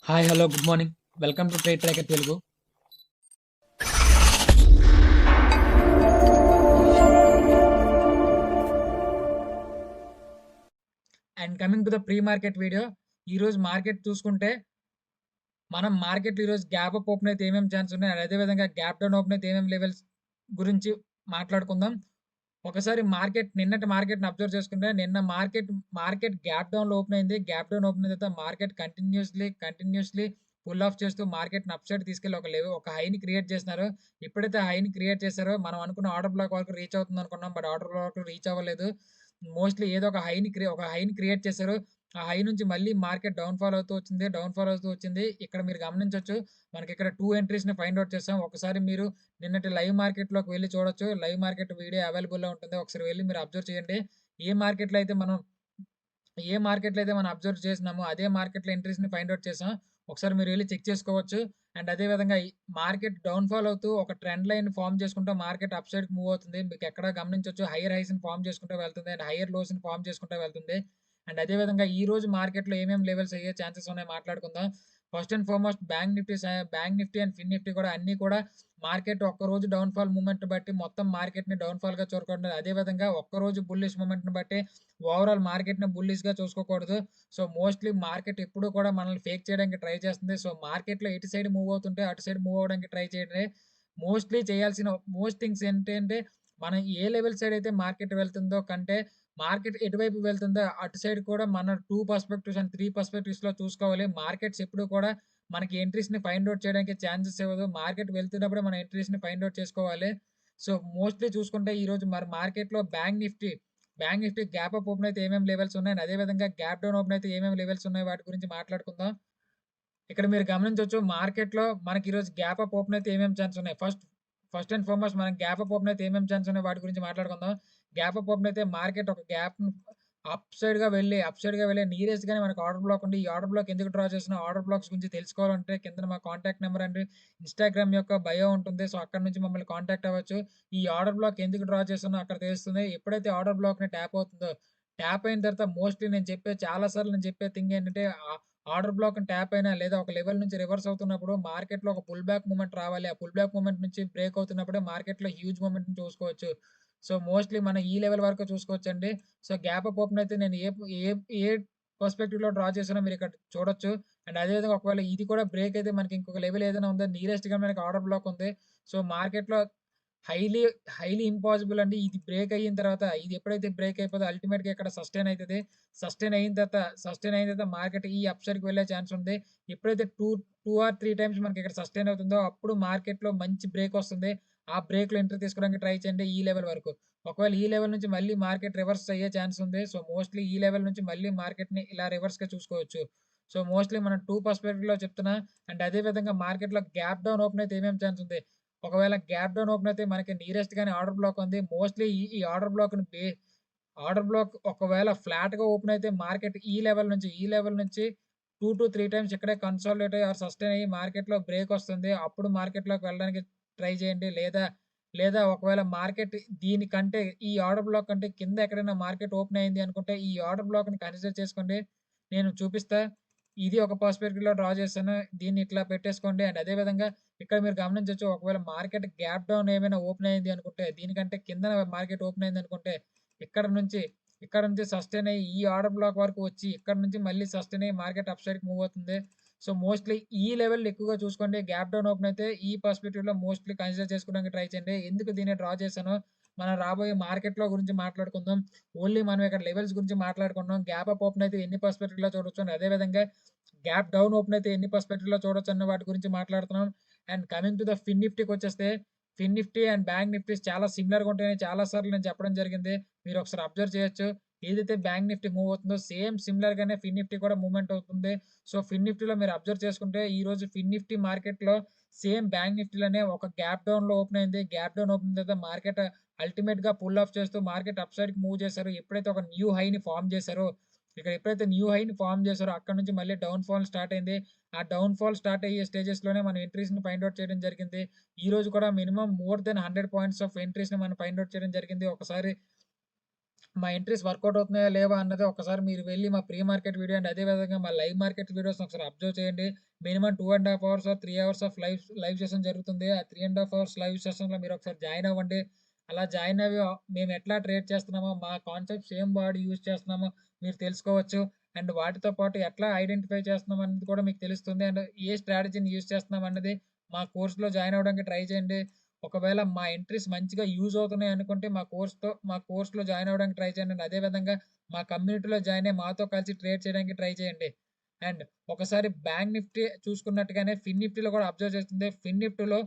Hi hello good morning. Welcome to trade tracker Telugu. And coming to the pre market video. ఈరోజు market చూసుకుంటే మనం market ఈరోజు gap up open అయితే ఏమేమి chance ఉన్నాయి, అదేవిధంగా గ్యాప్ డౌన్ ఓపెన్ అయితే ఏమేమి లెవెల్స్ గురించి మాట్లాడుకుందాం. ఒకసారి నిన్నటి మార్కెట్ని అబ్జర్వ్ చేసుకుంటే నిన్న మార్కెట్ గ్యాప్ డౌన్లో ఓపెన్ అయింది. గ్యాప్ డౌన్ ఓపెన్ అయిన తర్వాత మార్కెట్ కంటిన్యూస్లీ పుల్ ఆఫ్ చేస్తూ మార్కెట్ని అప్ సైడ్ తీసుకెళ్ళి ఒక హైని క్రియేట్ చేసినారు. ఎప్పుడైతే హైని క్రియేట్ చేశారో మనం అనుకున్న ఆర్డర్ బ్లాక్ వరకు రీచ్ అవుతుంది అనుకున్నాం, బట్ ఆర్డర్ బ్లాక్ రీచ్ అవ్వలేదు. మోస్ట్లీ ఏదో ఒక హైని క్రియేట్ చేశారు. ఆ హై నుంచి మళ్ళీ మార్కెట్ డౌన్ ఫాల్ అవుతూ వచ్చింది. ఇక్కడ మీరు గమనించొచ్చు, మనకి ఇక్కడ 2 ఎంట్రీస్‌ని ఫైండ్ ఔట్ చేసాం. ఒకసారి మీరు నిన్నటి లైవ్ మార్కెట్‌లోకి వెళ్లి చూడొచ్చు. లైవ్ మార్కెట్ వీడియో అవైలబుల్‌లో ఉంటుంది. ఒకసారి వెళ్లి మీరు అబ్జర్వ్ చేయండి. ఏ మార్కెట్‌లో అయితే మనం ఏ మార్కెట్‌లో అయితే మనం అబ్జర్వ్ చేసినామో అదే మార్కెట్‌లో ఎంట్రీస్‌ని ఫైండ్ ఔట్ చేసాం. ఒకసారి మీరు వెళ్లి చెక్ చేసుకోవచ్చు. అండ్ అదే విధంగా ఈ మార్కెట్ డౌన్ ఫాల్ అవుతూ ఒక ట్రెండ్ లైన్ ఫార్మ్ చేసుకుంటూ మార్కెట్ అప్ సైడ్‌కి మూవ్ అవుతుంది. మీకు ఎక్కడ గమనించొచ్చు, హైయర్ హైస్‌ని ఫార్మ్ చేసుకుంటూ వెళ్తుంది. అండ్ హైయర్ లోస్‌ని ఫార్మ్ చేసుకుంటూ వెళ్తుంది. అండ్ అదే విధంగా ఈ రోజు మార్కెట్‌లో ఏమేమి లెవెల్స్ అయ్యే ఛాన్సెస్ ఉన్నాయో మాట్లాడుకుందాం. First and foremost bank Nifty and fin Nifty కూడా అన్నీ కూడా మార్కెట్ ఒక్కరోజు డౌన్‌ఫాల్ మూవ్‌మెంట్‌ని బట్టి మొత్తం మార్కెట్‌ని డౌన్‌ఫాల్‌గా చూడకూడదు. అదే విధంగా ఒక్కరోజు బుల్లిష్ మూవ్‌మెంట్‌ని బట్టి ఓవరాల్ మార్కెట్‌ని బుల్లిష్‌గా చూసుకోకూడదు. సో, మోస్ట్‌లీ మార్కెట్ ఎప్పుడూ కూడా మనల్ని ఫేక్ చేయడానికి ట్రై చేస్తుంది. సో, మార్కెట్‌లో ఎటు సైడ్ మూవ్ అవుతుంటే అటు సైడ్ మూవ్ అవ్వడానికి ట్రై చేయండి. మోస్ట్‌లీ చేయాల్సిన మోస్ట్ థింగ్స్ ఏంటంటే, మనం ఏ లెవెల్ సైడ్ అయితే మార్కెట్ వెళ్తుందో కంటే, మార్కెట్ ఎటువైపు వెళ్తుందో అటు సైడ్ కూడా మన 2 పర్స్పెక్టివ్స్ అండ్ 3 పర్స్పెక్టివ్స్‌లో చూసుకోవాలి. మార్కెట్స్ ఎప్పుడూ కూడా మనకి ఎంట్రీస్‌ని ఫైండ్ ఔట్ చేయడానికి ఛాన్సెస్ ఇవ్వదు. మార్కెట్ వెళ్తున్నప్పుడే మన ఎంట్రీస్‌ని ఫైండ్ ఔట్ చేసుకోవాలి. సో, మోస్ట్‌లీ చూసుకుంటే ఈరోజు మరి మార్కెట్‌లో bank Nifty gap up open అయితే ఏమేమి లెవెల్స్ ఉన్నాయి, అదే విధంగా గ్యాప్ డౌన్ ఓపెన్ అయితే ఏమేమి లెవెల్స్ ఉన్నాయి, వాటి గురించి మాట్లాడుకుందాం. ఇక్కడ మీరు గమనించొచ్చు, మార్కెట్‌లో మనకి ఈరోజు గ్యాప్ అప్ ఓపెన్ అయితే ఏమేమి ఛాన్స్ ఉన్నాయి. ఫస్ట్ అండ్ ఫార్మోస్ట్ మనం గ్యాప్ అప్ ఓపెన్ అయితే ఏమేమి ఛాన్స్ ఉన్నాయి వాటి గురించి మాట్లాడుకుందాం. గ్యాప్ అప్ ఓపెన్ అయితే మార్కెట్ ఒక గ్యాప్‌ని అప్ సైడ్‌గా వెళ్ళి నియరెస్ట్ గానే మనకు ఆర్డర్ బ్లాక్ ఉంది. ఈ ఆర్డర్ బ్లాక్ ఎందుకు డ్రా చేస్తున్నాం, ఆర్డర్ బ్లాక్స్ గురించి తెలుసుకోవాలంటే కిందన మా కాంటాక్ట్ నంబర్ అండ్ ఇన్‌స్టాగ్రామ్ యొక్క బయో ఉంటుంది. సో, అక్కడి నుంచి మమ్మల్ని కాంటాక్ట్ అవ్వచ్చు. ఈ ఆర్డర్ బ్లాక్ ఎందుకు డ్రా చేస్తున్నామో అక్కడ తెలుస్తుంది. ఎప్పుడైతే ఆర్డర్ బ్లాక్‌ని ట్యాప్ అవుతుందో, ట్యాప్ అయిన తర్వాత మోస్ట్‌లీ చాలా సార్లు నేను చెప్పే థింగ్ ఏంటంటే, ఆర్డర్ బ్లాక్‌ని ట్యాప్ అయినా లేదా ఒక లెవెల్ నుంచి రివర్స్ అవుతున్నప్పుడు మార్కెట్‌లో ఒక పుల్ బ్యాక్ మూవ్‌మెంట్ రావాలి. ఆ పుల్ బ్యాక్ మూవ్‌మెంట్ నుంచి బ్రేక్ అవుతున్నప్పుడే మార్కెట్‌లో హ్యూజ్ మూవ్‌మెంట్‌ని చూసుకోవచ్చు. సో, మోస్ట్‌లీ మనం ఈ లెవెల్ వరకు చూసుకోవచ్చండి. సో, గ్యాప్ అప్ ఓపెన్ అయితే నేను ఏ ఏ పర్స్పెక్టివ్‌లో డ్రా చేశానో మీరిక్కడ చూడొచ్చు. అండ్ అదే విధంగా ఒకవేళ ఇది కూడా బ్రేక్ అయితే మనకి ఇంకొక లెవెల్ ఏదైనా ఉందా, నియరెస్ట్‌గా మనకి ఆర్డర్ బ్లాక్ ఉంది. సో, మార్కెట్‌లో హైలీ, హైలీ ఇంపాసిబుల్ అండి. ఇది ఎప్పుడైతే బ్రేక్ అయిపోదో అల్టిమేట్‌గా ఇక్కడ సస్టైన్ అయిన తర్వాత మార్కెట్ ఈ అప్ సైడ్‌కి వెళ్ళే ఛాన్స్ ఉంది. ఎప్పుడైతే 2 ఆర్ 3 టైమ్స్ మనకి ఇక్కడ సస్టైన్ అవుతుందో అప్పుడు మార్కెట్‌లో మంచి బ్రేక్ వస్తుంది. ఆ బ్రేక్‌లో ఎంట్రీ తీసుకోవడానికి ట్రై చేయండి ఈ లెవెల్ వరకు. ఒకవేళ ఈ లెవెల్ నుంచి మళ్ళీ మార్కెట్ రివర్స్ అయ్యే ఛాన్స్ ఉంది. సో, మోస్ట్‌లీ ఈ లెవెల్ నుంచి మళ్ళీ మార్కెట్‌ని ఇలా రివర్స్‌గా చూసుకోవచ్చు. సో, మోస్ట్‌లీ మనం 2 పర్స్పెక్టివ్‌లో చెప్తున్నా. అండ్ అదే విధంగా మార్కెట్‌లో గ్యాప్ డౌన్ ఓపెన్ అయితే ఏమేమి ఛాన్స్ ఉంది. ఒకవేళ గ్యాప్ డౌన్ ఓపెన్ అయితే మనకి నియరెస్ట్ గానే ఆర్డర్ బ్లాక్ ఉంది. మోస్ట్‌లీ ఈ ఆర్డర్ బ్లాక్ ఒకవేళ ఫ్లాట్‌గా ఓపెన్ అయితే మార్కెట్ ఈ లెవెల్ నుంచి 2-3 టైమ్స్ ఇక్కడే కన్సాలిడేట్ అయ్యి ఆర్ సస్టైన్ అయ్యి మార్కెట్‌లో బ్రేక్ వస్తుంది. అప్పుడు మార్కెట్‌లోకి వెళ్ళడానికి ట్రై చేయండి. లేదా ఒకవేళ మార్కెట్ దీనికంటే ఈ ఆర్డర్ బ్లాక్ కంటే కింద ఎక్కడైనా మార్కెట్ ఓపెన్ అయింది అనుకుంటే ఈ ఆర్డర్ బ్లాక్‌ని కన్సిడర్ చేసుకోండి. నేను చూపిస్తా. ఇది ఒక పర్స్పెక్టివ్‌లో డ్రా చేశాను. దీన్ని ఇట్లా పెట్టేసుకోండి. అండ్ అదే విధంగా ఇక్కడ మీరు గమనించొచ్చు, ఒకవేళ మార్కెట్ గ్యాప్ డౌన్ ఏమైనా ఓపెన్ అయింది అనుకుంటే, దీనికంటే కిందన మార్కెట్ ఓపెన్ అయింది అనుకుంటే, ఇక్కడ నుంచి ఇక్కడ నుంచి సస్టైన్ అయ్యి ఈ ఆర్డర్ బ్లాక్ వరకు వచ్చి ఇక్కడ నుంచి మళ్ళీ సస్టైన్ అయ్యి మార్కెట్ అప్ సైడ్‌కి మూవ్ అవుతుంది. సో, మోస్ట్‌లీ ఈ లెవెల్ ఎక్కువగా చూసుకోండి. గ్యాప్ డౌన్ ఓపెన్ అయితే ఈ పర్స్పెక్టివ్‌లో మోస్ట్‌లీ కన్సిడర్ చేసుకోవడానికి ట్రై చేయండి. ఎందుకు దీన్ని డ్రా చేశానో మనం రాబోయే మార్కెట్‌లో గురించి మాట్లాడుకుందాం. ఓన్లీ మనం ఇక్కడ లెవెల్స్ గురించి మాట్లాడుకున్నాం. గ్యాప్ అప్ ఓపెన్ అయితే ఎన్ని పర్స్పెక్టివ్‌లో చూడొచ్చు, అండ్ అదే విధంగా గ్యాప్ డౌన్ ఓపెన్ అయితే ఎన్ని పర్స్పెక్టివ్‌లో చూడొచ్చు అన్న వాటి గురించి మాట్లాడుతున్నాం. And coming to the Fin నిఫ్టీకొచ్చేస్తే, Fin Nifty and bank Nifties చాలా సిమిలర్‌గా ఉంటాయని చాలా సార్లు నేను చెప్పడం జరిగింది. మీరు ఒకసారి అబ్జర్వ్ చేయొచ్చు. ఏదైతే బ్యాంక్ నిఫ్టీ మూవ్ అవుతుందో సేమ్ సిమిలర్‌గానే ఫిన్ నిఫ్టీ కూడా మూవ్‌మెంట్ అవుతుంది. సో, ఫిన్ నిఫ్టీలో మీరు అబ్జర్వ్ చేసుకుంటే ఈరోజు ఫిన్ నిఫ్టీ మార్కెట్‌లో సేమ్ బ్యాంక్ నిఫ్టీలోనే ఒక గ్యాప్ డౌన్‌లో ఓపెన్ అయింది. గ్యాప్ డౌన్ ఓపెన్ అయిన తర్వాత మార్కెట్ అల్టిమేట్‌గా పుల్ ఆఫ్ చేస్తూ మార్కెట్ అప్ సైడ్‌కి మూవ్ చేశారు. ఎప్పుడైతే ఒక న్యూ హైని ఫార్మ్ చేశారో, ఇక్కడ ఎప్పుడైతే న్యూ హైని ఫార్మ్ చేశారో అక్కడి నుంచి మళ్ళీ డౌన్ ఫాల్ స్టార్ట్ అయింది. ఆ డౌన్ ఫాల్ స్టార్ట్ అయ్యే స్టేజెస్‌లోనే మనం ఎంట్రీస్‌ని ఫైండ్ ఔట్ చేయడం జరిగింది. ఈరోజు కూడా minimum more than 100 points of ఎంట్రీస్‌ని మనం ఫైండ్ ఔట్ చేయడం జరిగింది. మా ఎంట్రీస్ వర్కౌట్ అవుతున్నాయా లేవా అన్నది ఒకసారి మీరు వెళ్లి మా ప్రీ మార్కెట్ వీడియో అండ్ అదే విధంగా మా లైవ్ మార్కెట్ వీడియోస్ ఒకసారి అబ్జర్వ్ చేయండి. Minimum 2½ hours are 3 hours of live live session జరుగుతుంది. ఆ 3½ అవర్స్ లైవ్ సెషన్‌లో మీరు ఒకసారి జాయిన్ అవ్వండి. అలా జాయిన్ అవ్వి మేము ఎట్లా ట్రేడ్ చేస్తున్నామో, మా కాన్సెప్ట్స్ ఏం వాడి యూజ్ చేస్తున్నామో మీరు తెలుసుకోవచ్చు. అండ్ వాటితో పాటు ఎట్లా ఐడెంటిఫై చేస్తున్నాం అనేది కూడా మీకు తెలుస్తుంది. అండ్ ఏ స్ట్రాటజీని యూజ్ చేస్తున్నాం అన్నది మా కోర్స్‌లో జాయిన్ అవ్వడానికి ట్రై చేయండి. ఒకవేళ మా ఎంట్రీస్ మంచిగా యూజ్ అవుతున్నాయి అనుకుంటే మా కోర్స్‌లో జాయిన్ అవ్వడానికి ట్రై చేయండి. అదే విధంగా మా కమ్యూనిటీలో జాయిన్ అయ్యి మాతో కలిసి ట్రేడ్ చేయడానికి ట్రై చేయండి. అండ్ ఒకసారి బ్యాంక్ నిఫ్టీ చూసుకున్నట్టుగానే ఫిన్ నిఫ్టీలో కూడా అబ్జర్వ్ చేస్తుంది. ఫిన్ నిఫ్టీలో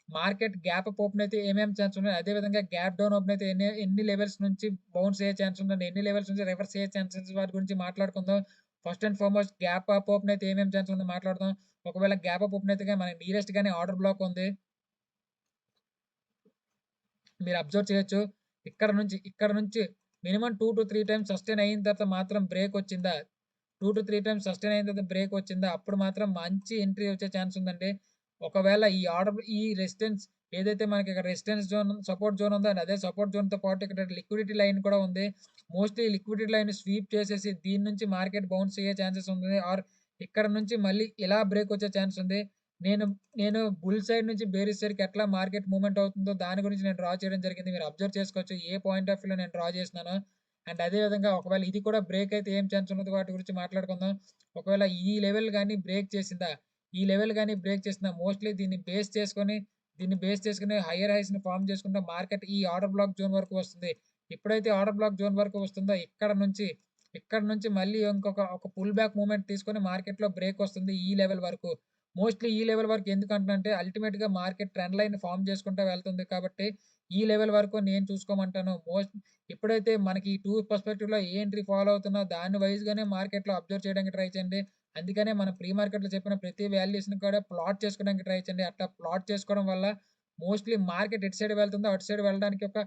మార్కెట్ గ్యాప్ అప్ ఓపెన్ అయితే ఏమేమి ఛాన్స్ ఉన్నాయి? అదే విధంగా గ్యాప్ డౌన్ ఓపెన్ అయితే ఎన్ని ఎన్ని లెవెల్స్ నుంచి బౌన్స్ అయ్యే ఛాన్స్ ఉందండి? ఎన్ని లెవెల్స్ నుంచి రివర్స్ అయ్యే ఛాన్సెస్ వాటి గురించి మాట్లాడుకుందాం. First and foremost gap up open అయితే ఏమేమి ఛాన్స్ ఉందో మాట్లాడదాం. ఒకవేళ గ్యాప్ అప్ ఓపెన్ అయితే మనకి నియరెస్ట్ గానే ఆర్డర్ బ్లాక్ ఉంది. మీరు అబ్జర్వ్ చేయొచ్చు. ఇక్కడ నుంచి మినిమమ్ 2-3 టైమ్స్ సస్టైన్ అయిన తర్వాత మాత్రం బ్రేక్ వచ్చిందా? 2-3 టైమ్స్ సస్టైన్ అయిన తర్వాత బ్రేక్ వచ్చిందా? అప్పుడు మాత్రం మంచి ఎంట్రీ వచ్చే ఛాన్స్ ఉందండి. ఒకవేళ ఈ రెసిస్టెన్స్ ఏదైతే మనకి ఇక్కడ రెసిస్టెన్స్ జోన్, సపోర్ట్ జోన్ ఉందో అదే సపోర్ట్ జోన్‌తో పాటు ఇక్కడ లిక్విడిటీ లైన్ కూడా ఉంది. మోస్ట్‌లీ లిక్విడిటీ లైన్ స్వీప్ చేసేసి దీని నుంచి మార్కెట్ బౌన్స్ అయ్యే ఛాన్సెస్ ఉంది. ఆర్ ఇక్కడ నుంచి మళ్ళీ ఇలా బ్రేక్ వచ్చే ఛాన్స్ ఉంది. నేను నేను బుల్ సైడ్ నుంచి బేరిష్ సైడ్‌కి ఎట్లా మార్కెట్ మూవ్‌మెంట్ అవుతుందో దాని గురించి నేను డ్రా చేయడం జరిగింది. మీరు అబ్జర్వ్ చేసుకోవచ్చు. ఏ పాయింట్ ఆఫ్ వ్యూలో నేను డ్రా చేసినానో. అండ్ అదే విధంగా ఒకవేళ ఇది కూడా బ్రేక్ అయితే ఏం ఛాన్స్ ఉన్నదో వాటి గురించి మాట్లాడుకుందాం. ఒకవేళ ఈ లెవెల్ గాని బ్రేక్ చేసిందా? ఈ లెవెల్ గాని బ్రేక్ చేసిందా? మోస్ట్‌లీ దీన్ని బేస్ చేసుకొని హైయర్ హైస్‌ని ఫార్మ్ చేసుకుంటే మార్కెట్ ఈ ఆర్డర్ బ్లాక్ జోన్ వరకు వస్తుంది. ఎప్పుడైతే ఆర్డర్ బ్లాక్ జోన్ వరకు వస్తుందో ఇక్కడ నుంచి మళ్ళీ ఒక పుల్ బ్యాక్ మూవ్‌మెంట్ తీసుకొని మార్కెట్‌లో బ్రేక్ వస్తుంది ఈ లెవెల్ వరకు. మోస్ట్‌లీ ఈ లెవెల్ వరకు ఎందుకంటున్నానంటే అల్టిమేట్‌గా మార్కెట్ ట్రెండ్ లైన్‌ని ఫార్మ్ చేసుకుంటా వెళ్తుంది కాబట్టి ఈ లెవెల్ వరకు నేను చూసుకోమంటాను. ఎప్పుడైతే మనకి ఈ 2 పర్స్పెక్టివ్‌లో ఏ ఎంట్రీ ఫాలో అవుతున్నా దాని వైస్‌గానే మార్కెట్‌లో అబ్జర్వ్ చేయడానికి ట్రై చేయండి. అందుకనే మన ప్రీ మార్కెట్‌లో చెప్పిన ప్రతి వాల్యుయేషన్‌ని కూడా ప్లాట్ చేసుకోవడానికి ట్రై చేయండి. అట్లా ప్లాట్ చేసుకోవడం వల్ల మోస్ట్‌లీ మార్కెట్ ఎటు సైడ్ వెళ్తుందో అటు సైడ్ వెళ్ళడానికి ఒక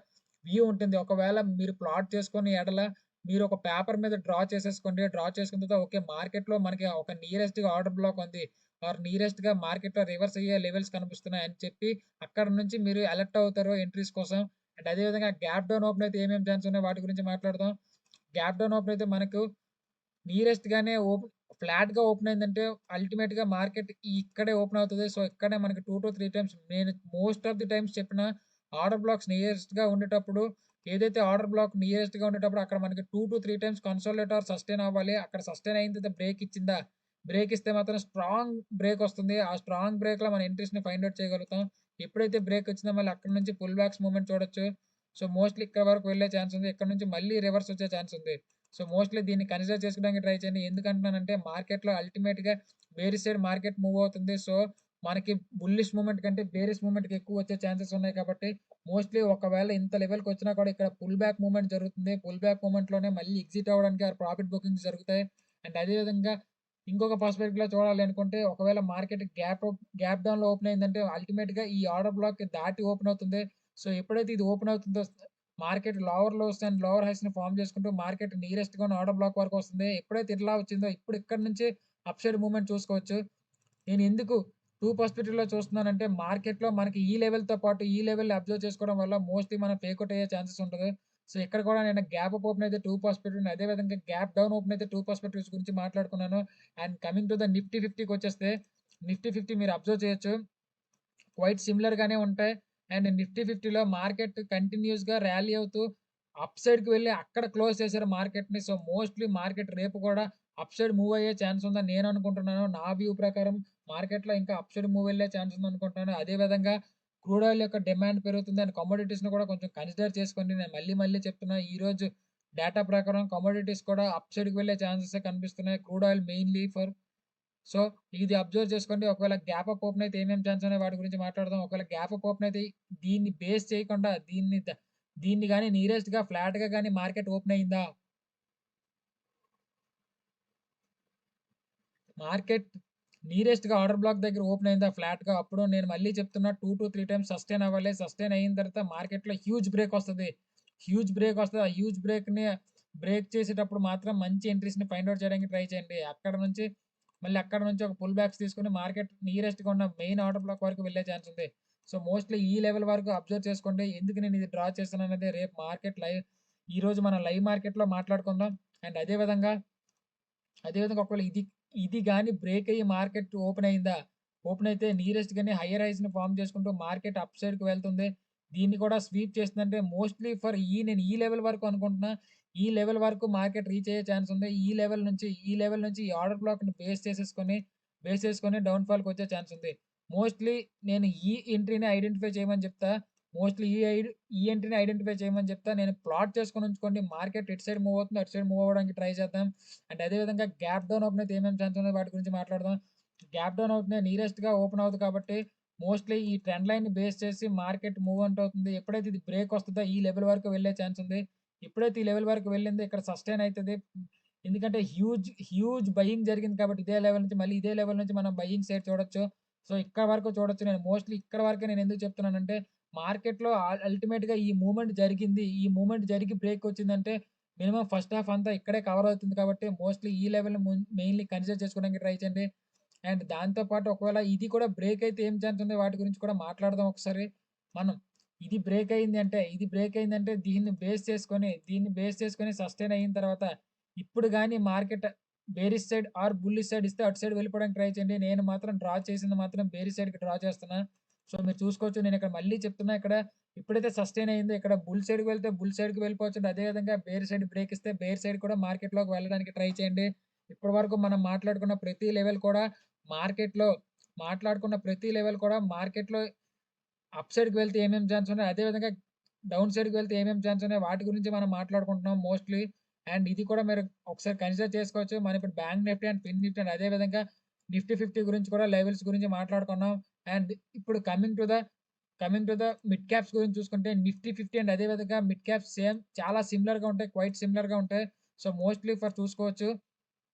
వ్యూ ఉంటుంది. ఒకవేళ మీరు ప్లాట్ చేసుకొని ఎడల మీరు ఒక పేపర్ మీద డ్రా చేసేసుకోండి. డ్రా చేసుకున్న తర్వాత ఓకే. మార్కెట్‌లో మనకి ఒక నియరెస్ట్‌గా ఆర్డర్ బ్లాక్ ఉంది. ఆర్ నియరెస్ట్‌గా మార్కెట్‌లో రివర్స్ అయ్యే లెవెల్స్ కనిపిస్తున్నాయి అని చెప్పి అక్కడ నుంచి మీరు అలర్ట్ అవుతారు ఎంట్రీస్ కోసం. అండ్ అదే విధంగా గ్యాప్ డౌన్ ఓపెన్ అయితే ఏమేమి ఛాన్స్ ఉన్నాయి వాటి గురించి మాట్లాడదాం. గ్యాప్ డౌన్ ఓపెన్ అయితే మనకు నియరెస్ట్ గానే ఫ్లాట్‌గా ఓపెన్ అయిందంటే అల్టిమేట్‌గా మార్కెట్ ఇక్కడే ఓపెన్ అవుతది. సో, ఇక్కడే మనకి 2-3 టైమ్స్ నేను మోస్ట్ ఆఫ్ ది టైమ్స్ చెప్పిన ఆర్డర్ బ్లాక్స్ నియరెస్ట్‌గా ఉండేటప్పుడు ఏదైతే ఆర్డర్ బ్లాక్ నియరెస్ట్‌గా ఉండేటప్పుడు అక్కడ మనకి 2-3 టైమ్స్ కన్సాలిడేట్ ఆర్ సస్టైన్ అవ్వాలి. అక్కడ సస్టైన్ అయిన తర్వాత బ్రేక్ ఇచ్చిందా? బ్రేక్ ఇస్తే మాత్రం స్ట్రాంగ్ బ్రేక్ వస్తుంది. ఆ స్ట్రాంగ్ బ్రేక్‌లో మన ఎంట్రీస్‌ని ఫైండ్ ఔట్ చేయగలుగుతాం. ఎప్పుడైతే బ్రేక్ వచ్చిందో మళ్ళీ అక్కడి నుంచి పుల్ బ్యాక్స్ మూవ్‌మెంట్ చూడొచ్చు. సో, మోస్ట్‌లీ ఇక్కడ వరకు వెళ్ళే ఛాన్స్ ఉంది. ఇక్కడ నుంచి మళ్ళీ రివర్స్ వచ్చే ఛాన్స్ ఉంది. సో, మోస్ట్‌లీ దీన్ని కన్సిడర్ చేసుకోవడానికి ట్రై చేయండి. ఎందుకంటున్నానంటే మార్కెట్‌లో అల్టిమేట్‌గా బేరిష్ సైడ్ మార్కెట్ మూవ్ అవుతుంది. సో, మనకి బుల్లిష్ మూవ్‌మెంట్ కంటే బేరిష్ మూవ్‌మెంట్‌కి ఎక్కువ వచ్చే ఛాన్సెస్ ఉన్నాయి కాబట్టి మోస్ట్‌లీ ఒకవేళ ఇంత లెవెల్‌కొచ్చినా కూడా ఇక్కడ పుల్ బ్యాక్ మూవ్‌మెంట్ జరుగుతుంది. పుల్ బ్యాక్ మూవ్‌మెంట్‌లోనే మళ్ళీ ఎగ్జిట్ అవ్వడానికి ఆర్ ప్రాఫిట్ బుకింగ్స్ జరుగుతాయి. అండ్ అదే విధంగా ఇంకొక పర్స్పెక్టివ్‌లో చూడాలి అనుకుంటే ఒకవేళ మార్కెట్ గ్యాప్ డౌన్‌లో ఓపెన్ అయిందంటే అల్టిమేట్‌గా ఈ ఆర్డర్ బ్లాక్ దాటి ఓపెన్ అవుతుంది. సో, ఎప్పుడైతే ఇది ఓపెన్ అవుతుందో market lower lows and lower హైస్‌ని ఫార్మ్ చేసుకుంటూ మార్కెట్ నియరెస్ట్‌గా ఉన్న ఆర్డర్ బ్లాక్ వరకు వస్తుంది. ఎప్పుడైతే ఇట్లా వచ్చిందో ఇప్పుడు ఇక్కడి నుంచి అప్ సైడ్ మూవ్‌మెంట్ చూసుకోవచ్చు. నేను ఎందుకు 2 పర్స్పెక్టివ్‌లో చూస్తున్నానంటే మార్కెట్‌లో మనకి ఈ లెవెల్‌తో పాటు ఈ లెవెల్‌ని అబ్జర్వ్ చేసుకోవడం వల్ల మోస్ట్‌లీ మనం ఫేక్ ఔట్ అయ్యే ఛాన్సెస్ ఉంటది. సో, ఇక్కడ కూడా నేను గ్యాప్ అప్ ఓపెన్ అయితే 2 పర్స్పెక్టివ్ అదే విధంగా గ్యాప్ డౌన్ ఓపెన్ అయితే 2 పర్స్పెక్టివ్స్ గురించి మాట్లాడుకున్నాను. And coming to the Nifty 50కొచ్చేస్తే నిఫ్టీ 50 మీరు అబ్జర్వ్ చేయొచ్చు. క్వైట్ సిమిలర్ గానే ఉంటాయి. అండ్ నిఫ్టీ 50లో మార్కెట్ కంటిన్యూయస్‌గా ర్యాలీ అవుతూ అప్ సైడ్‌కి వెళ్లి అక్కడ క్లోజ్ చేశారు మార్కెట్‌ని. సో, మోస్ట్‌లీ మార్కెట్ రేపు కూడా అప్ సైడ్ మూవ్ అయ్యే ఛాన్స్ ఉందని నేను అనుకుంటున్నాను. నా వ్యూ ప్రకారం మార్కెట్‌లో ఇంకా అప్ సైడ్ మూవ్ వెళ్ళే ఛాన్స్ ఉందనుకుంటున్నాను. అదే విధంగా క్రూడ్ ఆయిల్ యొక్క డిమాండ్ పెరుగుతుంది. అండ్ కమోడిటీస్‌ని కూడా కొంచెం కన్సిడర్ చేసుకోండి. నేను మళ్ళీ చెప్తున్నా ఈరోజు డేటా ప్రకారం కమోడిటీస్ కూడా అప్ సైడ్‌కి వెళ్ళే ఛాన్సెసే కనిపిస్తున్నాయి. క్రూడ్ ఆయిల్ మెయిన్‌లీ సో, ఇది అబ్జర్వ్ చేసుకోండి. ఒకవేళ గ్యాప్ అప్ ఓపెన్ అయితే ఏమేమి ఛాన్స్ ఉన్నాయి వాటి గురించి మాట్లాడదాం. ఒకవేళ గ్యాప్ అప్ ఓపెన్ అయితే దీన్ని బేస్ చేయకుండా దీన్ని గాని నియరెస్ట్‌గా ఫ్లాట్‌గా గాని మార్కెట్ ఓపెన్ అయిందా? మార్కెట్ నియరెస్ట్‌గా ఆర్డర్ బ్లాక్ దగ్గర ఓపెన్ అయిందా ఫ్లాట్‌గా అప్పుడు నేను మళ్ళీ చెప్తున్నా 2-3 టైమ్స్ సస్టైన్ అవ్వాలి. సస్టైన్ అయిన తర్వాత మార్కెట్‌లో హ్యూజ్ బ్రేక్ వస్తది. హ్యూజ్ బ్రేక్ వస్తది. ఆ హ్యూజ్ బ్రేక్‌ని బ్రేక్ చేసేటప్పుడు మాత్రం మంచి ఎంట్రీస్‌ని ఫైండ్ ఔట్ చేయడానికి ట్రై చేయండి. అక్కడ నుంచి ఒక పుల్ బ్యాక్స్ తీసుకొని మార్కెట్ నియరెస్ట్‌గా ఉన్న మెయిన్ ఆర్డర్ బ్లాక్ వరకు వెళ్ళే ఛాన్స్ ఉంది. సో, మోస్ట్‌లీ ఈ లెవెల్ వరకు అబ్జర్వ్ చేసుకోండి. ఎందుకు నేను ఇది డ్రా చేస్తున్నాననేది రేపు మార్కెట్ లైవ్ ఈరోజు మనం లైవ్ మార్కెట్‌లో మాట్లాడుకుందాం. అండ్ అదే విధంగా ఒకవేళ ఇది గాని బ్రేక్ అయ్యి మార్కెట్ ఓపెన్ అయిందా? ఓపెన్ అయితే నీరెస్ట్ గాని హైయర్ హైస్‌ని ఫార్మ్ చేసుకుంటూ మార్కెట్ అప్ సైడ్‌కి వెళ్తుంది. దీన్ని కూడా స్వీప్ చేస్తుందంటే మోస్ట్‌లీ నేను ఈ లెవెల్ వరకు అనుకుంటున్నా. ఈ లెవెల్ వరకు మార్కెట్ రీచ్ అయ్యే ఛాన్స్ ఉంది. ఈ లెవెల్ నుంచి ఈ ఆర్డర్ బ్లాక్‌ని బేస్ చేసుకొని డౌన్‌ఫాల్‌కొచ్చే ఛాన్స్ ఉంది. మోస్ట్‌లీ నేను ఈ ఎంట్రీని ఐడెంటిఫై చేయమని చెప్తా. మోస్ట్‌లీ ఈ ఎంట్రీని ఐడెంటిఫై చేయమని చెప్తా. నేను ప్లాట్ చేసుకొని ఉంచుకోండి. మార్కెట్ ఇటు సైడ్ మూవ్ అవుతుంది. అటు సైడ్ మూవ్ అవ్వడానికి ట్రై చేద్దాం. అండ్ అదే విధంగా గ్యాప్ డౌన్ ఓపెన్ అయితే ఏమేమి ఛాన్స్ ఉన్నాయో వాటి గురించి మాట్లాడదాం. గ్యాప్ డౌన్ అవుతున్నాయి. నియరెస్ట్‌గా ఓపెన్ అవుతుంది కాబట్టి మోస్ట్‌లీ ఈ ట్రెండ్ లైన్‌ని బేస్ చేసి మార్కెట్ మూవ్‌మెంట్ అవుతుంది. ఎప్పుడైతే ఇది బ్రేక్ వస్తదో ఈ లెవెల్ వరకు వెళ్ళే ఛాన్స్ ఉంది. ఎప్పుడైతే ఈ లెవెల్ వరకు వెళ్ళిందో ఇక్కడ సస్టైన్ అయితది. ఎందుకంటే హ్యూజ్ బయింగ్ జరిగింది కాబట్టి ఇదే లెవెల్ నుంచి మళ్ళీ ఇదే లెవెల్ నుంచి మనం బయింగ్ సైడ్ చూడొచ్చు. సో, ఇక్కడ వరకు చూడొచ్చు. నేను మోస్ట్‌లీ ఇక్కడ వరకే నేను ఎందుకు చెప్తున్నానంటే మార్కెట్‌లో అల్టిమేట్‌గా ఈ మూవ్‌మెంట్ జరిగింది. ఈ మూవ్‌మెంట్ జరిగి బ్రేక్ వచ్చిందంటే మినిమమ్ ఫస్ట్ హాఫ్ అంతా ఇక్కడే కవర్ అవుతుంది కాబట్టి మోస్ట్‌లీ ఈ లెవెల్‌ని మెయిన్‌లీ కన్సిడర్ చేసుకోవడానికి ట్రై చేయండి. అండ్ దాంతో పాటు ఒకవేళ ఇది కూడా బ్రేక్ అయితే ఏం ఛాన్స్ ఉంది వాటి గురించి కూడా మాట్లాడదాం ఒకసారి. మనం ఇది బ్రేక్ అయిందంటే దీన్ని బేస్ చేసుకొని సస్టైన్ అయిన తర్వాత ఇప్పుడు గాని market bearish side or bullish side ఇస్తే అటు సైడ్ వెళ్ళిపోవడానికి ట్రై చేయండి. నేను మాత్రం డ్రా చేసింది మాత్రం బేరిష్ సైడ్‌కి డ్రా చేస్తున్నా. సో, మీరు చూసుకోవచ్చు నేను ఇక్కడ మళ్ళీ చెప్తున్నా ఇక్కడ ఎప్పుడైతే సస్టైన్ అయిందో ఇక్కడ బుల్ సైడ్‌కి వెళ్తే బుల్ సైడ్‌కి వెళ్ళిపోవచ్చండి. అదే విధంగా బేర్ సైడ్ బ్రేక్ ఇస్తే బేర్ సైడ్ కూడా మార్కెట్‌లోకి వెళ్ళడానికి ట్రై చేయండి. ఇప్పటి వరకు మనం మార్కెట్‌లో మాట్లాడుకున్న ప్రతి లెవెల్ కూడా మార్కెట్‌లో అప్ సైడ్‌కి వెళ్తే ఏమేమి ఛాన్స్ ఉన్నాయి. అదే విధంగా డౌన్ సైడ్‌కి వెళ్తే ఏమేమి ఛాన్స్ ఉన్నాయి. వాటి గురించి మనం మాట్లాడుకుంటున్నాం మోస్ట్‌లీ. అండ్ ఇది కూడా మీరు ఒకసారి కన్సిడర్ చేసుకోవచ్చు. మనం ఇప్పుడు bank Nifty and fin Nifty and అదే విధంగా నిఫ్టీ 50 గురించి కూడా లెవెల్స్ గురించి మాట్లాడుకున్నాం. అండ్ ఇప్పుడు coming to the mid caps గురించి చూసుకుంటే నిఫ్టీ 50 అండ్ అదే విధంగా మిడ్ క్యాప్స్ చాలా సిమిలర్‌గా ఉంటాయి. క్వైట్ సిమిలర్‌గా ఉంటాయి. సో, మోస్ట్‌లీ చూసుకోవచ్చు.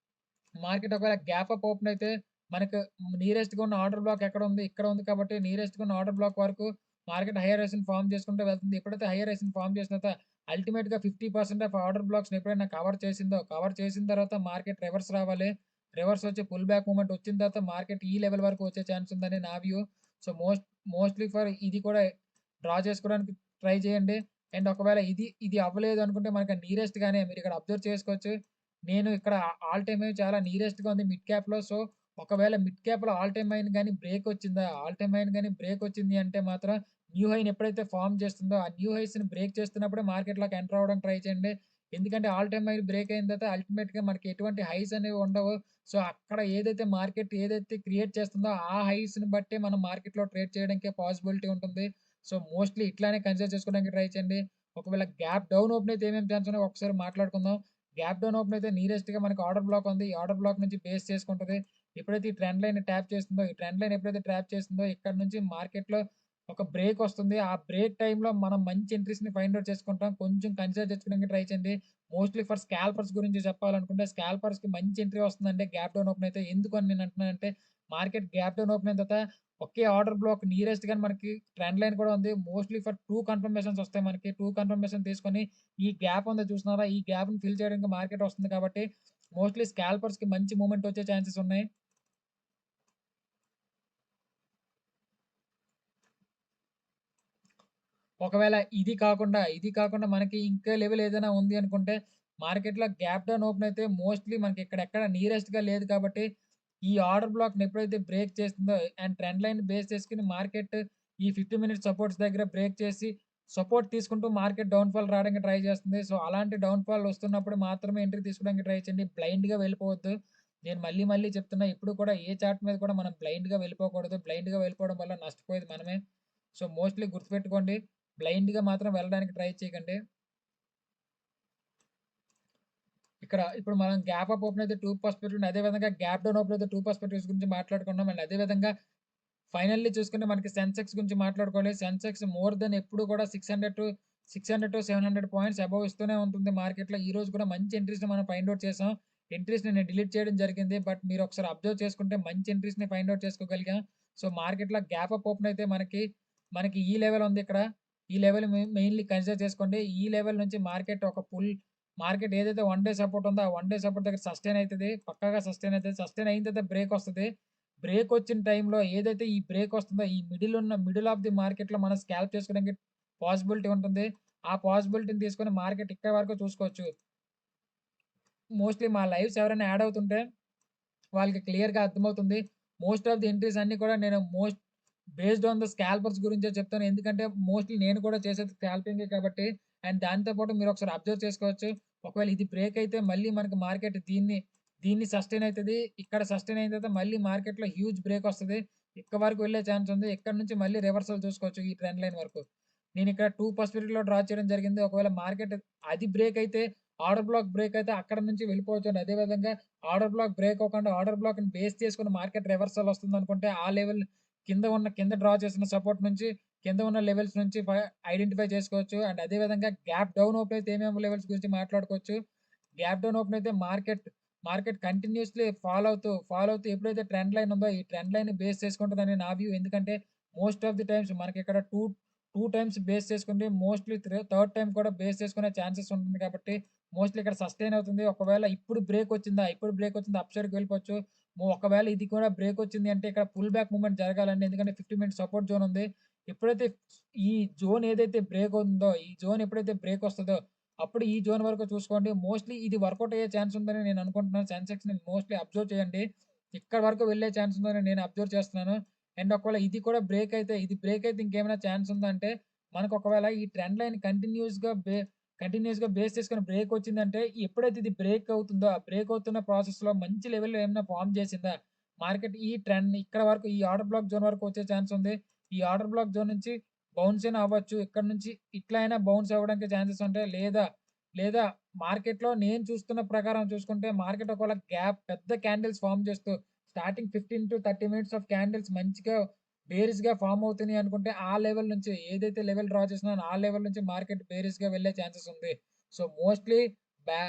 మార్కెట్ ఒకవేళ గ్యాప్ అప్ ఓపెన్ అయితే మనకు నియరెస్ట్‌గా ఉన్న ఆర్డర్ బ్లాక్ ఎక్కడ ఉంది? ఇక్కడ ఉంది కాబట్టి నియరెస్ట్‌గా ఉన్న ఆర్డర్ బ్లాక్ వరకు మార్కెట్ హైయర్ హైస్‌ని ఫార్మ్ చేసుకుంటూ వెళ్తుంది. ఎప్పుడైతే హైయర్ హైస్‌ని ఫార్మ్ చేసిన తర్వాత అల్టిమేట్‌గా 50% ఆఫ్ ఆర్డర్ బ్లాక్స్‌ని ఎప్పుడైనా కవర్ చేసిన తర్వాత మార్కెట్ రివర్స్ రావాలి. రివర్స్ వచ్చి పుల్ బ్యాక్ మూవ్‌మెంట్ వచ్చిన తర్వాత మార్కెట్ ఈ లెవెల్ వరకు వచ్చే ఛాన్స్ ఉందని నా వ్యూ. సో, మోస్ట్‌లీ ఇది కూడా డ్రా చేసుకోవడానికి ట్రై చేయండి. అండ్ ఒకవేళ ఇది అవ్వలేదు అనుకుంటే మనకు నియరెస్ట్‌గానే మీరు ఇక్కడ అబ్జర్వ్ చేసుకోవచ్చు. నేను ఇక్కడ ఆల్ టైమ్ హై చాలా నియరెస్ట్‌గా ఉంది మిడ్ క్యాప్‌లో. సో, ఒకవేళ మిడ్ క్యాప్‌లో ఆల్ టైమ్ హైని గాని బ్రేక్ వచ్చింది అంటే మాత్రం న్యూ హైని ఎప్పుడైతే ఫార్మ్ చేస్తుందో, ఆ న్యూ హైస్‌ని బ్రేక్ చేస్తున్నప్పుడే మార్కెట్‌లోకి ఎంటర్ అవ్వడానికి ట్రై చేయండి. ఎందుకంటే ఆల్ టైమ్ హై బ్రేక్ అయిన తర్వాత అల్టిమేట్‌గా మనకి ఎటువంటి హైస్ అనేవి ఉండవు. సో, అక్కడ మార్కెట్ ఏదైతే క్రియేట్ చేస్తుందో ఆ హైస్‌ని బట్టే మనం మార్కెట్‌లో ట్రేడ్ చేయడానికే పాసిబిలిటీ ఉంటుంది. సో, మోస్ట్‌లీ ఇట్లానే కన్సిడర్ చేసుకోవడానికి ట్రై చేయండి. ఒకవేళ గ్యాప్ డౌన్ ఓపెన్ అయితే ఏమేమి ఛాన్స్ ఉన్నాయో ఒకసారి మాట్లాడుకుందాం. గ్యాప్ డౌన్ ఓపెన్ అయితే నియరెస్ట్‌గా మనకు ఆర్డర్ బ్లాక్ ఉంది. ఈ ఆర్డర్ బ్లాక్ నుంచి బేస్ చేసుకుంటది. ఎప్పుడైతే ఈ ట్రెండ్ లైన్ ట్యాప్ చేస్తుందో, ఈ ట్రెండ్ లైన్ ఎప్పుడైతే ట్రాప్ చేస్తుందో ఇక్కడ నుంచి మార్కెట్‌లో ఒక బ్రేక్ వస్తుంది. ఆ బ్రేక్ టైమ్‌లో మనం మంచి ఎంట్రీస్‌ని ఫైండ్ ఔట్ చేసుకుంటాం. కొంచెం కన్సిడర్ చేసుకోవడానికి ట్రై చేయండి. మోస్ట్‌లీ ఫర్ స్కాల్పర్స్ గురించి చెప్పాలనుకుంటే స్కాల్పర్స్‌కి మంచి ఎంట్రీ వస్తుందంటే గ్యాప్ డౌన్ ఓపెన్ అయితే. ఎందుకు అని నేను అంటున్నానంటే మార్కెట్ గ్యాప్ డౌన్ ఓపెన్ అయిన తర్వాత ఒకే ఆర్డర్ బ్లాక్ నియరెస్ట్‌గానే మనకి ట్రెండ్ లైన్ కూడా ఉంది. మోస్ట్‌లీ ఫర్ 2 కన్ఫర్మేషన్స్ వస్తాయి మనకి. 2 కన్ఫర్మేషన్ తీసుకొని ఈ గ్యాప్ ఉందో చూస్తున్నారా? ఈ గ్యాప్‌ని ఫిల్ చేయడానికి మార్కెట్ వస్తుంది కాబట్టి మోస్ట్‌లీ స్కాల్పర్స్‌కి మంచి మూవ్‌మెంట్ వచ్చే ఛాన్సెస్ ఉన్నాయి. ఒకవేళ ఇది కాకుండా మనకి ఇంకా లెవెల్ ఏదైనా ఉంది అనుకుంటే మార్కెట్‌లో గ్యాప్ డౌన్ ఓపెన్ అయితే మోస్ట్‌లీ మనకి ఇక్కడెక్కడ నియరెస్ట్‌గా లేదు కాబట్టి ఈ ఆర్డర్ బ్లాక్‌ని ఎప్పుడైతే బ్రేక్ చేస్తుందో అండ్ ట్రెండ్ లైన్ బేస్ చేసుకొని మార్కెట్ ఈ 50 మినిట్స్ సపోర్ట్స్ దగ్గర బ్రేక్ చేసి సపోర్ట్ తీసుకుంటూ మార్కెట్ డౌన్‌ఫాల్ రావడానికి ట్రై చేస్తుంది. సో, అలాంటి డౌన్‌ఫాల్ వస్తున్నప్పుడు మాత్రమే ఎంట్రీ తీసుకోవడానికి ట్రై చేయండి. బ్లైండ్‌గా వెళ్ళిపోవద్దు. నేను మళ్ళీ చెప్తున్నా ఇప్పుడు కూడా ఏ చార్ట్ మీద కూడా మనం బ్లైండ్‌గా వెళ్ళిపోకూడదు. బ్లైండ్‌గా వెళ్ళిపోవడం వల్ల నష్టపోయేది మనమే. సో, మోస్ట్‌లీ గుర్తుపెట్టుకోండి. బ్లైండ్‌గా మాత్రం వెళ్ళడానికి ట్రై చేయకండి. ఇప్పుడు మనం గ్యాప్ అప్ ఓపెన్ అయితే 2 పర్స్పెక్టివ్ అదే విధంగా గ్యాప్ డౌన్ ఓపెన్ అయితే 2 పర్స్పెక్టివ్స్ గురించి మాట్లాడుకున్నాం. అండ్ అదే విధంగా ఫైనల్లీ చూసుకుంటే మనకి సెన్సెక్స్ గురించి మాట్లాడుకోవాలి. సెన్సెక్స్ మోర్ దెన్ ఎప్పుడు కూడా 600-700 పాయింట్స్ అబోవ్ ఇస్తూనే ఉంటుంది మార్కెట్‌లో. ఈ రోజు కూడా మంచి ఎంట్రీస్‌ని మనం ఫైండ్ ఔట్ చేసాం. ఎంట్రీస్‌ని నేను డిలీట్ చేయడం జరిగింది. బట్ మీరు ఒకసారి అబ్జర్వ్ చేసుకుంటే మంచి ఎంట్రీస్‌ని ఫైండ్ ఔట్ చేసుకోగలిగాం. సో, మార్కెట్‌లో గ్యాప్ అప్ ఓపెన్ అయితే మనకి ఈ లెవెల్ ఉంది ఇక్కడ. ఈ లెవెల్ మెయిన్‌లీ కన్సిడర్ చేసుకోండి. ఈ లెవెల్ నుంచి మార్కెట్ ఏదైతే వన్ డే సపోర్ట్ ఉందో, ఆ వన్ డే సపోర్ట్ దగ్గర సస్టైన్ అయితది. పక్కాగా సస్టైన్ అయితది. సస్టైన్ అయిన తర్వాత బ్రేక్ వస్తది. బ్రేక్ వచ్చిన టైంలో ఏదైతే ఈ బ్రేక్ వస్తుందో, ఈ మిడిల్ ఆఫ్ ది మార్కెట్‌లో మనం స్కాల్ప్ చేసుకోవడానికి పాసిబిలిటీ ఉంటుంది. ఆ పాసిబిలిటీని తీసుకొని మార్కెట్ ఇక్కడి వరకు చూసుకోవచ్చు. మోస్ట్‌లీ మా లైవ్స్ ఎవరైనా యాడ్ అవుతుంటే వాళ్ళకి క్లియర్‌గా అర్థమవుతుంది. మోస్ట్ ఆఫ్ ది ఎంట్రీస్ అన్నీ కూడా నేను బేస్డ్ ఆన్ ద స్కాల్పర్స్ గురించే చెప్తాను. ఎందుకంటే మోస్ట్‌లీ నేను కూడా చేసేది స్కాల్పింగే కాబట్టి. అండ్ దానితో పాటు మీరొకసారి అబ్జర్వ్ చేసుకోవచ్చు. ఒకవేళ ఇది బ్రేక్ అయితే మళ్ళీ మనకి మార్కెట్ దీన్ని సస్టైన్ అయితది. ఇక్కడ సస్టైన్ అయిన తర్వాత మళ్ళీ మార్కెట్‌లో హ్యూజ్ బ్రేక్ వస్తది. ఇక్కడ వరకు వెళ్ళే ఛాన్స్ ఉంది. ఇక్కడ నుంచి మళ్ళీ రివర్సల్ చూసుకోవచ్చు ఈ ట్రెండ్ లైన్ వరకు. నేనిక్కడ 2 పర్స్పెక్టివ్‌లో డ్రా చేయడం జరిగింది. ఒకవేళ మార్కెట్ అది బ్రేక్ అయితే ఆర్డర్ బ్లాక్ బ్రేక్ అయితే అక్కడి నుంచి వెళ్ళిపోవచ్చండి. అదే విధంగా ఆర్డర్ బ్లాక్ బ్రేక్ అవ్వకుండా ఆర్డర్ బ్లాక్‌ని బేస్ చేసుకొని మార్కెట్ రివర్సల్ వస్తుందనుకుంటే ఆ లెవెల్ కింద డ్రా చేసిన సపోర్ట్ నుంచి కింద ఉన్న లెవెల్స్ నుంచి ఐడెంటిఫై చేసుకోవచ్చు. అండ్ అదే విధంగా గ్యాప్ డౌన్ ఓపెన్ అయితే ఏమేమి లెవెల్స్ గురించి మాట్లాడుకోవచ్చు. గ్యాప్ డౌన్ ఓపెన్ అయితే మార్కెట్ కంటిన్యూయస్‌లీ ఫాలో అవుతూ ఎప్పుడైతే ట్రెండ్ లైన్ ఉందో ఈ ట్రెండ్ లైన్‌ని బేస్ చేసుకుంటదని నా వ్యూ. ఎందుకంటే మోస్ట్ ఆఫ్ ది టైమ్స్ మనకిక్కడ 2 టైమ్స్ బేస్ చేసుకుంటే మోస్ట్‌లీ థర్డ్ టైమ్ కూడా బేస్ చేసుకునే ఛాన్సెస్ ఉంటుంది కాబట్టి మోస్ట్‌లీ ఇక్కడ సస్టైన్ అవుతుంది. ఒకవేళ ఇప్పుడు బ్రేక్ వచ్చిందా అప్ సైడ్‌కి వెళ్ళిపోవచ్చు. ఒకవేళ ఇది కూడా బ్రేక్ వచ్చింది అంటే ఇక్కడ పుల్ బ్యాక్ మూవ్‌మెంట్ జరగాలండి. ఎందుకంటే 50 మినిట్స్ సపోర్ట్ జోన్ ఉంది. ఎప్పుడైతే ఈ జోన్ ఏదైతే బ్రేక్ అవుతుందో, ఈ జోన్ ఎప్పుడైతే బ్రేక్ వస్తదో అప్పుడు ఈ జోన్ వరకు చూసుకోండి. మోస్ట్‌లీ ఇది వర్కౌట్ అయ్యే ఛాన్స్ ఉందని నేను అనుకుంటున్నాను. సెన్సెక్స్‌ని మోస్ట్‌లీ అబ్జర్వ్ చేయండి. ఇక్కడి వరకు వెళ్ళే ఛాన్స్ ఉందని నేను అబ్జర్వ్ చేస్తున్నాను. అండ్ ఒకవేళ ఇది కూడా బ్రేక్ అయితే ఇంకేమైనా ఛాన్స్ ఉందా అంటే మనకు ఒకవేళ ఈ ట్రెండ్ లైన్ కంటిన్యూయస్‌గా బేస్ చేసుకొని బ్రేక్ వచ్చిందంటే ఎప్పుడైతే ఇది బ్రేక్ అవుతుందో, ఆ బ్రేక్ అవుతున్న ప్రాసెస్‌లో మంచి లెవెల్‌లో ఏమైనా ఫార్మ్ చేసిందా? మార్కెట్ ఈ ట్రెండ్ ఇక్కడ వరకు ఈ ఆర్డర్ బ్లాక్ జోన్ వరకు వచ్చే ఛాన్స్ ఉంది. ఈ ఆర్డర్ బ్లాక్ జోన్ నుంచి బౌన్స్ అయినా అవ్వచ్చు. ఇక్కడ నుంచి ఇట్లా అయినా బౌన్స్ అవ్వడానికి ఛాన్సెస్ ఉంటాయి. లేదా మార్కెట్‌లో నేను చూస్తున్న ప్రకారం చూసుకుంటే మార్కెట్ ఒకవేళ పెద్ద క్యాండిల్స్ ఫార్మ్ చేస్తూ స్టార్టింగ్ 15-30 మినిట్స్ ఆఫ్ క్యాండిల్స్ మంచిగా బేరిష్‌గా ఫార్మ్ అవుతున్నాయి అనుకుంటే ఆ లెవెల్ నుంచి ఏదైతే లెవెల్ డ్రా చేస్తున్నానో ఆ లెవెల్ నుంచి మార్కెట్ బేరిష్‌గా వెళ్ళే ఛాన్సెస్ ఉంది. సో, బ్యా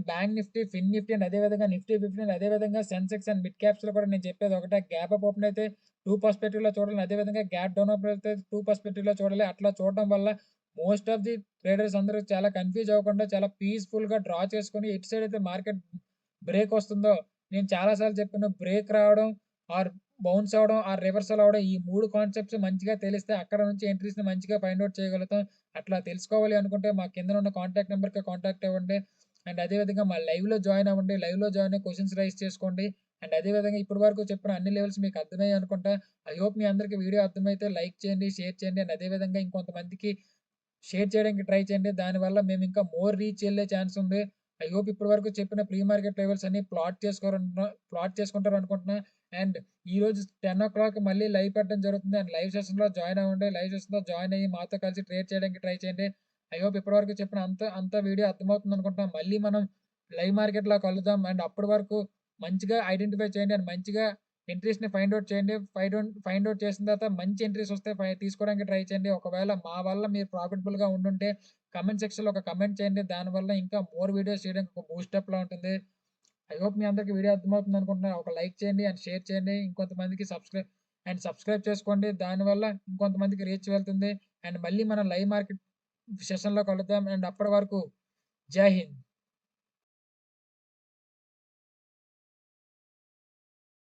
bank Nifty, fin Nifty and అదే విధంగా నిఫ్టీ 50 అండ్ అదే విధంగా సెన్సెక్స్ అండ్ మిడ్ క్యాప్స్‌లో కూడా నేను చెప్పేది ఒకటే. గ్యాప్ అప్ ఓపెన్ అయితే 2 పర్స్పెక్టివ్‌లో చూడాలి. అదే విధంగా గ్యాప్ డౌన్ ఓపెన్ అయితే 2 పర్స్పెక్టివ్‌లో చూడాలి. అట్లా చూడడం వల్ల మోస్ట్ ఆఫ్ ది ట్రేడర్స్ అందరూ చాలా కన్‌ఫ్యూజ్ అవ్వకుండా చాలా పీస్‌ఫుల్‌గా డ్రా చేసుకొని ఎటు సైడ్ అయితే మార్కెట్ బ్రేక్ వస్తుందో నేను చాలా సార్లు చెప్పాను. బ్రేక్ రావడం ఆర్ బౌన్స్ అవ్వడం, ఆర్ రివర్సల్ అవ్వడం ఈ 3 కాన్సెప్ట్స్ మంచిగా తెలిస్తే అక్కడ నుంచి ఎంట్రీస్‌ని మంచిగా ఫైండ్ ఔట్ చేయగలుగుతాం. అట్లా తెలుసుకోవాలి అనుకుంటే మా కిందన ఉన్న కాంటాక్ట్ నంబర్‌కి కాంటాక్ట్ అవ్వండి. అండ్ అదే విధంగా మా లైవ్‌లో జాయిన్ అవ్వండి. లైవ్‌లో జాయిన్ అయ్యి క్వెషన్స్ రైజ్ చేసుకోండి. అండ్ అదే విధంగా ఇప్పటి వరకు చెప్పిన అన్ని లెవెల్స్ మీకు అర్థమయ్యాయి అనుకుంటా. ఐ హోప్ మీ అందరికి వీడియో అర్థమైతే లైక్ చేయండి, షేర్ చేయండి. అండ్ అదే విధంగా ఇంకొంతమందికి షేర్ చేయడానికి ట్రై చేయండి. దానివల్ల మేము ఇంకా మోర్ రీచ్ ఎళ్ళే ఛాన్స్ ఉంది. ఐ హోప్ ఇప్పటి వరకు చెప్పిన ప్రీ మార్కెట్ లెవెల్స్ అన్నీ ప్లాట్ చేసుకుంటారనుకుంటున్నా. అండ్ ఈరోజు 10:00 మళ్ళీ లైవ్ పెట్టడం జరుగుతుంది. అండ్ లైవ్ సెషన్‌లో జాయిన్ అవ్వండి. లైవ్ సెషన్‌లో జాయిన్ అయ్యి మాతో కలిసి ట్రేడ్ చేయడానికి ట్రై చేయండి. ఐ హోప్ ఇప్పటి వరకు చెప్పిన అంత వీడియో అర్థమవుతుంది అనుకుంటున్నాను. మళ్ళీ మనం లైవ్ మార్కెట్‌లో కలుద్దాం. అండ్ అప్పటి వరకు మంచిగా ఐడెంటిఫై చేయండి. అండ్ మంచిగా ఎంట్రీస్‌ని ఫైండ్ ఔట్ చేయండి. ఫైండ్ ఔట్ చేసిన తర్వాత మంచి ఎంట్రీస్ వస్తే తీసుకోవడానికి ట్రై చేయండి. ఒకవేళ మా వల్ల మీరు ప్రాఫిటబుల్‌గా ఉండుంటే కామెంట్ సెక్షన్‌లో ఒక కామెంట్ చేయండి. దానివల్ల ఇంకా మోర్ వీడియోస్ చేయడానికి ఒక బూస్టప్‌లా ఉంటుంది. ఐ హోప్ మీ అందరికి వీడియో అర్థమవుతుంది అనుకుంటున్నాను. ఒక లైక్ చేయండి అండ్ షేర్ చేయండి. ఇంకొంతమందికి సబ్స్క్రైబ్ చేసుకోండి. దానివల్ల ఇంకొంతమందికి రీచ్ వెళ్తుంది. అండ్ మళ్ళీ మనం లైవ్ మార్కెట్ సెషన్‌లో కలుద్దాం. అండ్ అప్పటి వరకు జై హింద్.